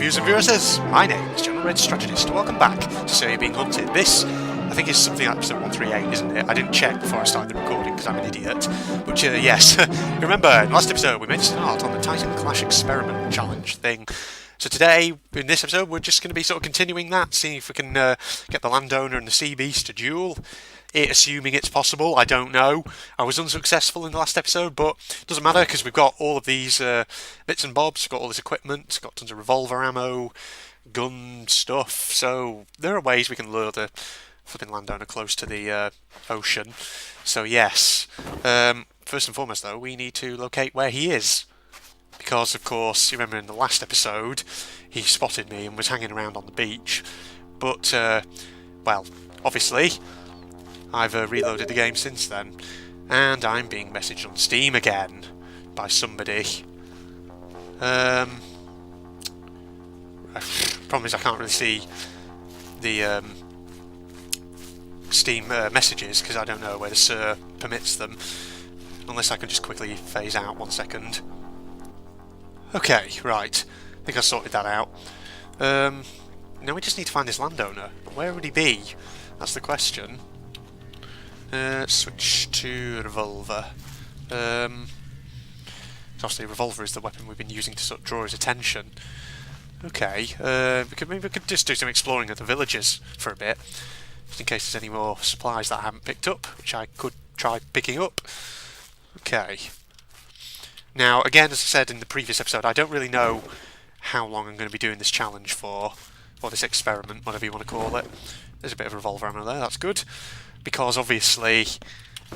viewers and viewresses, my name is General Red Strategist. Welcome back to So You're Being Hunted. This, I think, is something like episode 138, isn't it? I didn't check before I started the recording because I'm an idiot. But yes, remember, in the last episode we made a start on the Titan Clash Experiment Challenge thing. So today, in this episode, we're just going to be sort of continuing that, seeing if we can get the landowner and the sea beast to duel. Assuming it's possible, I don't know. I was unsuccessful in the last episode, but it doesn't matter because we've got all of these bits and bobs, we've got all this equipment, got tons of revolver ammo, gun stuff, so there are ways we can lure the flipping landowner close to the ocean. So yes, first and foremost though, we need to locate where he is. Because, of course, you remember in the last episode, he spotted me and was hanging around on the beach. But, well, obviously, I've reloaded the game since then, and I'm being messaged on Steam again by somebody. Problem is I can't really see the Steam messages because I don't know where the Sir permits them. Unless I can just quickly phase out 1 second. Okay, right. I think I sorted that out. Now we just need to find this landowner. Where would he be? That's the question. Switch to revolver. Obviously, revolver is the weapon we've been using to sort of draw his attention. Okay, maybe we could just do some exploring of the villages for a bit, just in case there's any more supplies that I haven't picked up, which I could try picking up. Okay. Now, again, as I said in the previous episode, I don't really know how long I'm going to be doing this challenge for, or this experiment, whatever you want to call it. There's a bit of revolver ammo there, that's good. Because obviously,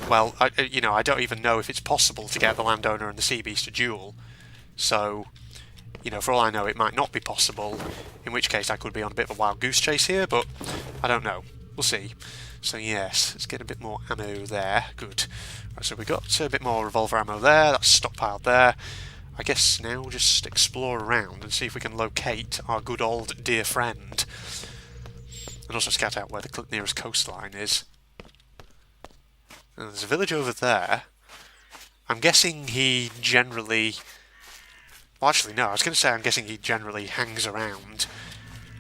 well, I don't even know if it's possible to get the landowner and the sea beast to duel. So, for all I know, it might not be possible, in which case I could be on a bit of a wild goose chase here, but I don't know. We'll see. So yes, let's get a bit more ammo there. Good. Right, so we got a bit more revolver ammo there, that's stockpiled there. I guess now we'll just explore around and see if we can locate our good old dear friend. And also scout out where the nearest coastline is. And there's a village over there. I'm guessing he generally... Well, actually, no, I was going to say I'm guessing he generally hangs around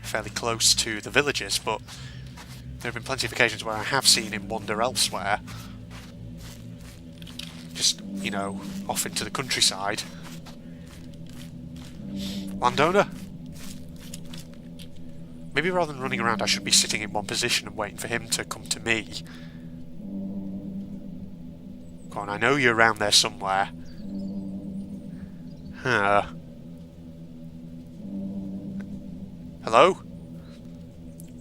fairly close to the villages, but there have been plenty of occasions where I have seen him wander elsewhere. Just, off into the countryside. Landowner? Maybe rather than running around, I should be sitting in one position and waiting for him to come to me. Go on, I know you're around there somewhere. Huh. Hello?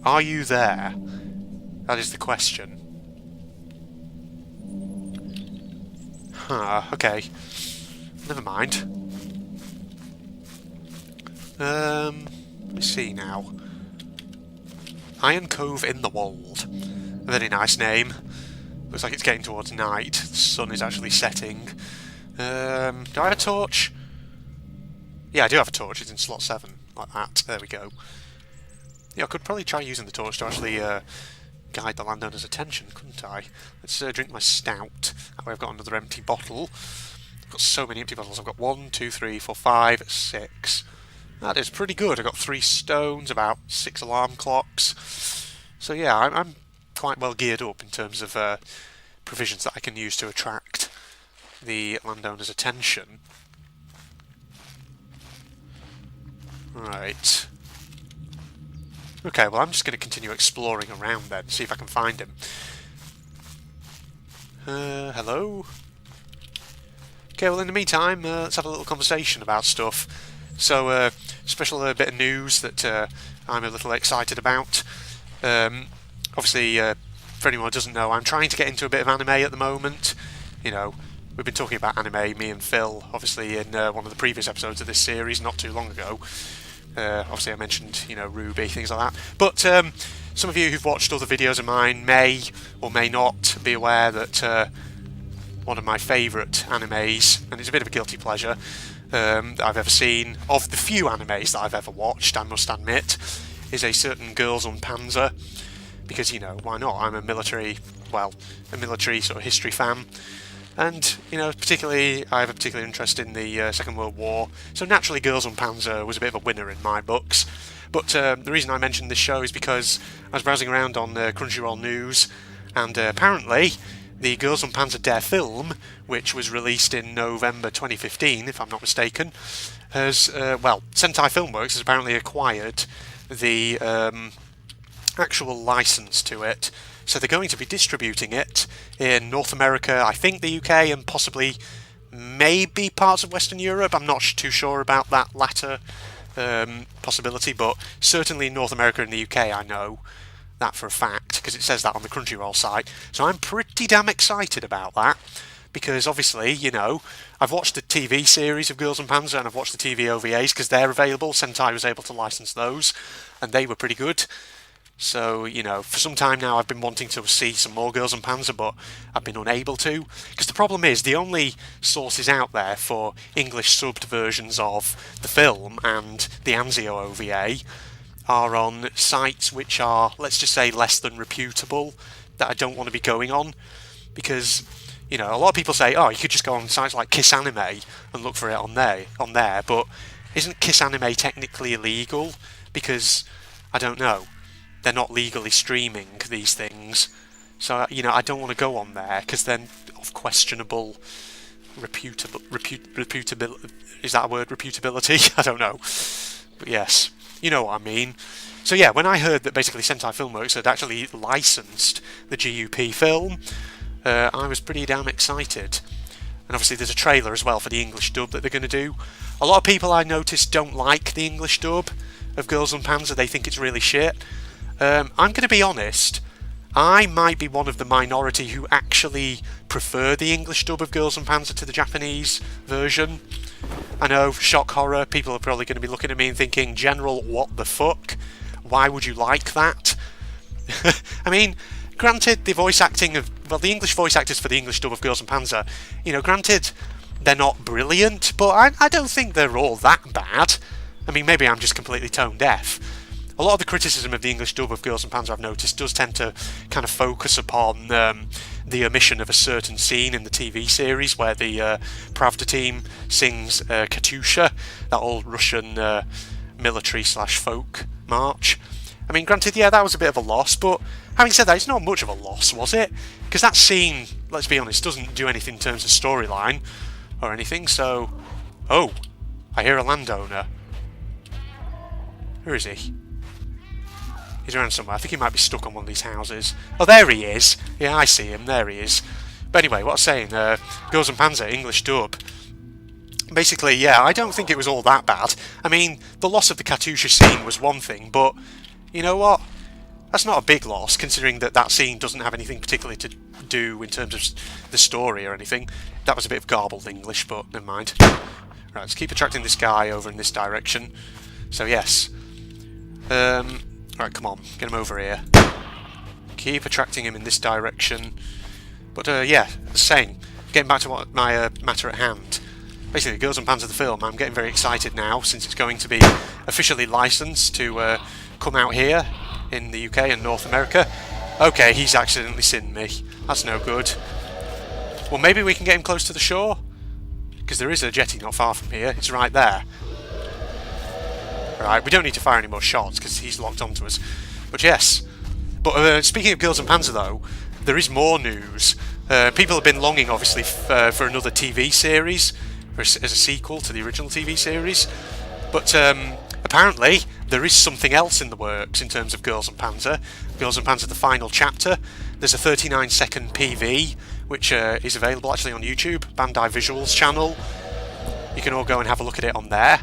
Are you there? That is the question. Huh, okay. Never mind. Let me see now. Iron Cove in the Wold. A very nice name. Looks like it's getting towards night. The sun is actually setting. Do I have a torch? Yeah, I do have a torch. It's in slot 7. Like that. There we go. Yeah, I could probably try using the torch to actually guide the landowner's attention, couldn't I? Let's drink my stout. That way I've got another empty bottle. I've got so many empty bottles. I've got 1, 2, 3, 4, 5, 6. That is pretty good. I've got 3 stones, about 6 alarm clocks. So yeah, I'm quite well geared up in terms of provisions that I can use to attract the landowner's attention. Right. Okay, well I'm just going to continue exploring around then, see if I can find him. Hello? Okay, well in the meantime, let's have a little conversation about stuff. So, special bit of news that I'm a little excited about. Obviously, for anyone who doesn't know, I'm trying to get into a bit of anime at the moment. We've been talking about anime, me and Phil, obviously in one of the previous episodes of this series, not too long ago. Obviously I mentioned, Ruby, things like that. But some of you who've watched other videos of mine may or may not be aware that one of my favourite animes, and it's a bit of a guilty pleasure, that I've ever seen, of the few animes that I've ever watched, I must admit, is a certain und Panzer. Because, why not? I'm a military sort of history fan. And, you know, particularly, I have a particular interest in the Second World War, so naturally Girls und Panzer was a bit of a winner in my books. But the reason I mentioned this show is because I was browsing around on Crunchyroll News, and apparently the Girls und Panzer Der Film, which was released in November 2015, if I'm not mistaken, has, Sentai Filmworks has apparently acquired the actual license to it. So they're going to be distributing it in North America, I think the UK, and possibly maybe parts of Western Europe. I'm not too sure about that latter possibility, but certainly in North America and the UK I know that for a fact, because it says that on the Crunchyroll site. So I'm pretty damn excited about that, because obviously, you know, I've watched the TV series of Girls und Panzer and I've watched the TV OVAs because they're available. Sentai was able to license those, and they were pretty good. So, you know, for some time now I've been wanting to see some more Girls und Panzer, but I've been unable to. Because the problem is, the only sources out there for English subbed versions of the film and the Anzio OVA are on sites which are, let's just say, less than reputable, that I don't want to be going on. Because, you know, a lot of people say, oh, you could just go on sites like Kiss Anime and look for it on there, but isn't Kiss Anime technically illegal? Because, I don't know, they're not legally streaming these things, so you know I don't want to go on there because then of questionable reputability. Is that a word? Reputability? I don't know, but yes, you know what I mean. So yeah, when I heard that basically Sentai Filmworks had actually licensed the GUP film, I was pretty damn excited. And obviously there's a trailer as well for the English dub that they're going to do. A lot of people I noticed don't like the English dub of Girls und Panzer. They think it's really shit. I'm going to be honest, I might be one of the minority who actually prefer the English dub of Girls und Panzer to the Japanese version. I know, shock horror, people are probably going to be looking at me and thinking, General, what the fuck? Why would you like that? I mean, granted, the voice acting of, well, the English voice actors for the English dub of Girls und Panzer, you know, granted, they're not brilliant, but I don't think they're all that bad. I mean, maybe I'm just completely tone deaf. A lot of the criticism of the English dub of Girls und Panzer, I've noticed, does tend to kind of focus upon the omission of a certain scene in the TV series where the Pravda team sings Katyusha, that old Russian military/folk march. I mean, granted, yeah, that was a bit of a loss, but having said that, it's not much of a loss, was it? Because that scene, let's be honest, doesn't do anything in terms of storyline or anything, so... Oh, I hear a landowner. Where is he? He's around somewhere. I think he might be stuck on one of these houses. Oh, there he is. Yeah, I see him. There he is. But anyway, what I was saying, Girls und Panzer, English dub. Basically, yeah, I don't think it was all that bad. I mean, the loss of the Katyusha scene was one thing, but you know what? That's not a big loss, considering that that scene doesn't have anything particularly to do in terms of the story or anything. That was a bit of garbled English, but never mind. Right, let's keep attracting this guy over in this direction. So, yes. Right, come on, get him over here. Keep attracting him in this direction. But yeah, as I was saying, getting back to what my matter at hand. Basically, Girls und Panzer the film, I'm getting very excited now since it's going to be officially licensed to come out here in the UK and North America. Okay, he's accidentally seen me. That's no good. Well, maybe we can get him close to the shore? Because there is a jetty not far from here. It's right there. Right, we don't need to fire any more shots because he's locked onto us. But yes. But speaking of Girls und Panzer though, there is more news. People have been longing obviously for another TV series as a sequel to the original TV series. But apparently there is something else in the works in terms of Girls und Panzer. Girls und Panzer the final chapter. There's a 39-second PV which is available actually on YouTube, Bandai Visuals channel. You can all go and have a look at it on there.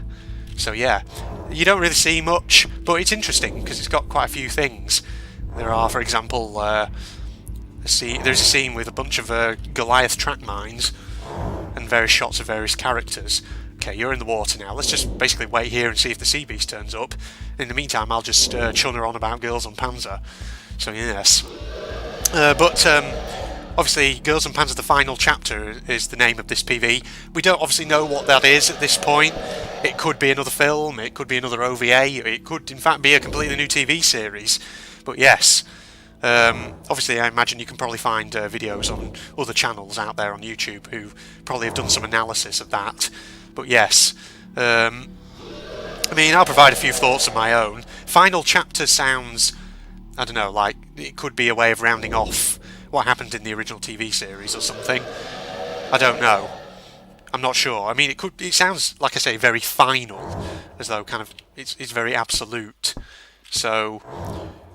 So yeah, you don't really see much, but it's interesting because it's got quite a few things. There are, for example, there's a scene with a bunch of Goliath track mines and various shots of various characters. Okay, you're in the water now. Let's just basically wait here and see if the sea beast turns up. In the meantime, I'll just chunner on about Girls und Panzer. So yes, but obviously, Girls und Panzer the final chapter is the name of this PV. We don't obviously know what that is at this point. It could be another film, it could be another OVA, it could in fact be a completely new TV series. But yes, Obviously, I imagine you can probably find videos on other channels out there on YouTube who probably have done some analysis of that. But yes, I mean, I'll provide a few thoughts of my own. Final chapter sounds, I don't know, like it could be a way of rounding off what happened in the original TV series or something. I don't know. I'm not sure. I mean, it sounds, like I say, very final, as though kind of it's very absolute. So,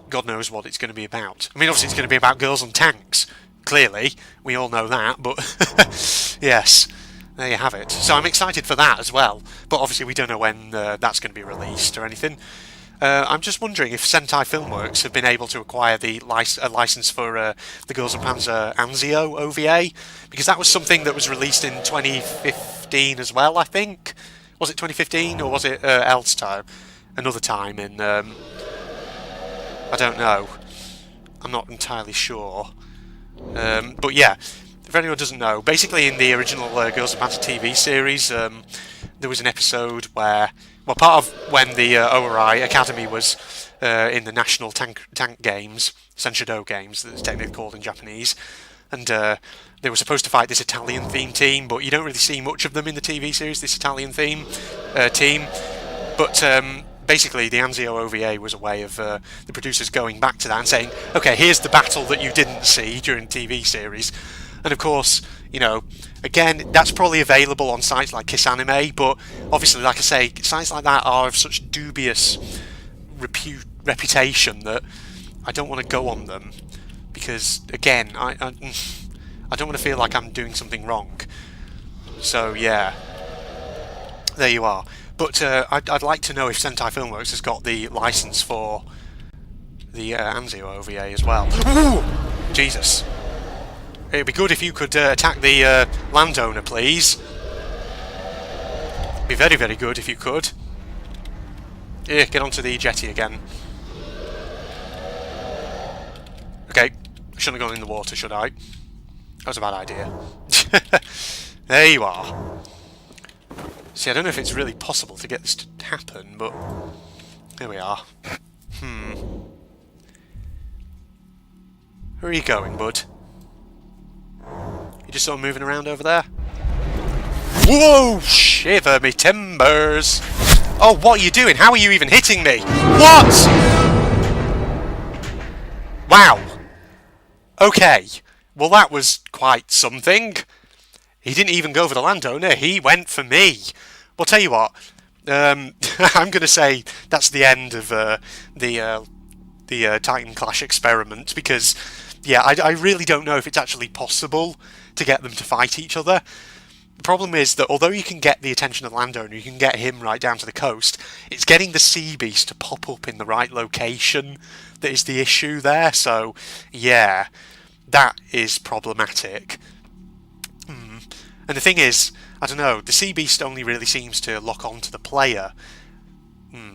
God knows what it's going to be about. I mean, obviously it's going to be about girls and tanks. Clearly, we all know that, but yes, there you have it. So I'm excited for that as well, but obviously we don't know when that's going to be released or anything. I'm just wondering if Sentai Filmworks have been able to acquire the license for the Girls and Panzer Anzio OVA, because that was something that was released in 2015 as well, I think. Was it 2015 or was it else time? Another time in... I don't know. I'm not entirely sure. But yeah, if anyone doesn't know, basically in the original Girls and Panzer TV series, there was an episode where... Well, part of when the ORI Academy was in the National Tank Games, Senshido Games, that's technically called in Japanese, and they were supposed to fight this Italian-themed team, but you don't really see much of them in the TV series, this Italian team. But basically, the Anzio OVA was a way of the producers going back to that and saying, okay, here's the battle that you didn't see during the TV series. And of course, you know, again, that's probably available on sites like Kiss Anime, but obviously, like I say, sites like that are of such dubious reputation that I don't want to go on them, because, again, I don't want to feel like I'm doing something wrong. So, yeah, there you are. But I'd like to know if Sentai Filmworks has got the license for the Anzio OVA as well. Ooh! Jesus. It'd be good if you could attack the landowner, please. It'd be very, very good if you could. Yeah, get onto the jetty again. Okay, shouldn't have gone in the water, should I? That was a bad idea. There you are. See, I don't know if it's really possible to get this to happen, but here we are. Where are you going, bud? You just sort of moving around over there? Whoa! Shiver me timbers! Oh, what are you doing? How are you even hitting me? What?! Wow. Okay. Well, that was quite something. He didn't even go for the landowner, he went for me. Well, tell you what, I'm going to say that's the end of the Titan Clash experiment, because, yeah, I really don't know if it's actually possible to get them to fight each other. The problem is that although you can get the attention of the landowner, you can get him right down to the coast, it's getting the sea beast to pop up in the right location that is the issue there, so, yeah, that is problematic. And the thing is, I don't know, the Sea Beast only really seems to lock on to the player.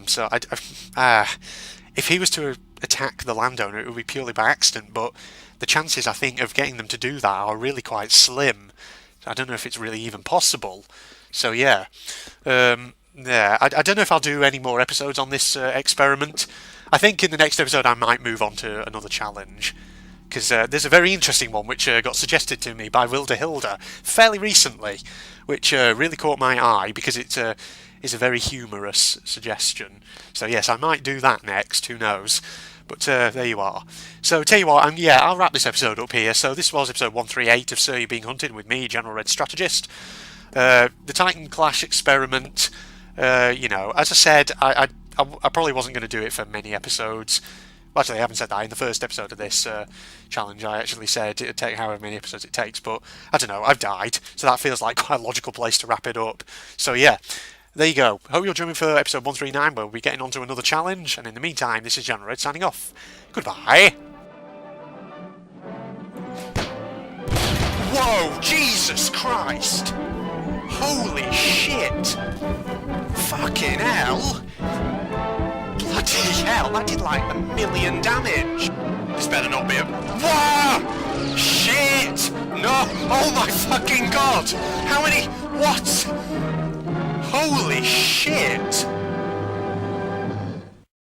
So, if he was to attack the landowner, it would be purely by accident, but the chances, I think, of getting them to do that are really quite slim. I don't know if it's really even possible. So, yeah. I don't know if I'll do any more episodes on this experiment. I think in the next episode I might move on to another challenge. Because there's a very interesting one which got suggested to me by Wilda Hilda fairly recently, which really caught my eye because it is a very humorous suggestion. So yes, I might do that next, who knows. But there you are. So tell you what, I'll wrap this episode up here. So this was episode 138 of Sir You Being Hunted with me, General Red Strategist. The Titan Clash experiment, as I said, I probably wasn't going to do it for many episodes. Well, actually, I haven't said that. In the first episode of this challenge, I actually said it'd take however many episodes it takes, but I don't know, I've died, so that feels like quite a logical place to wrap it up. So yeah, there you go. Hope you'll join me for episode 139, where we'll be getting on to another challenge, and in the meantime, this is General Red signing off. Goodbye. Whoa, Jesus Christ! Holy shit! Fucking hell! Bloody hell, that did like 1 million damage! This better not be a... Whoa! Shit! No! Oh my fucking god! How many... What? Holy shit!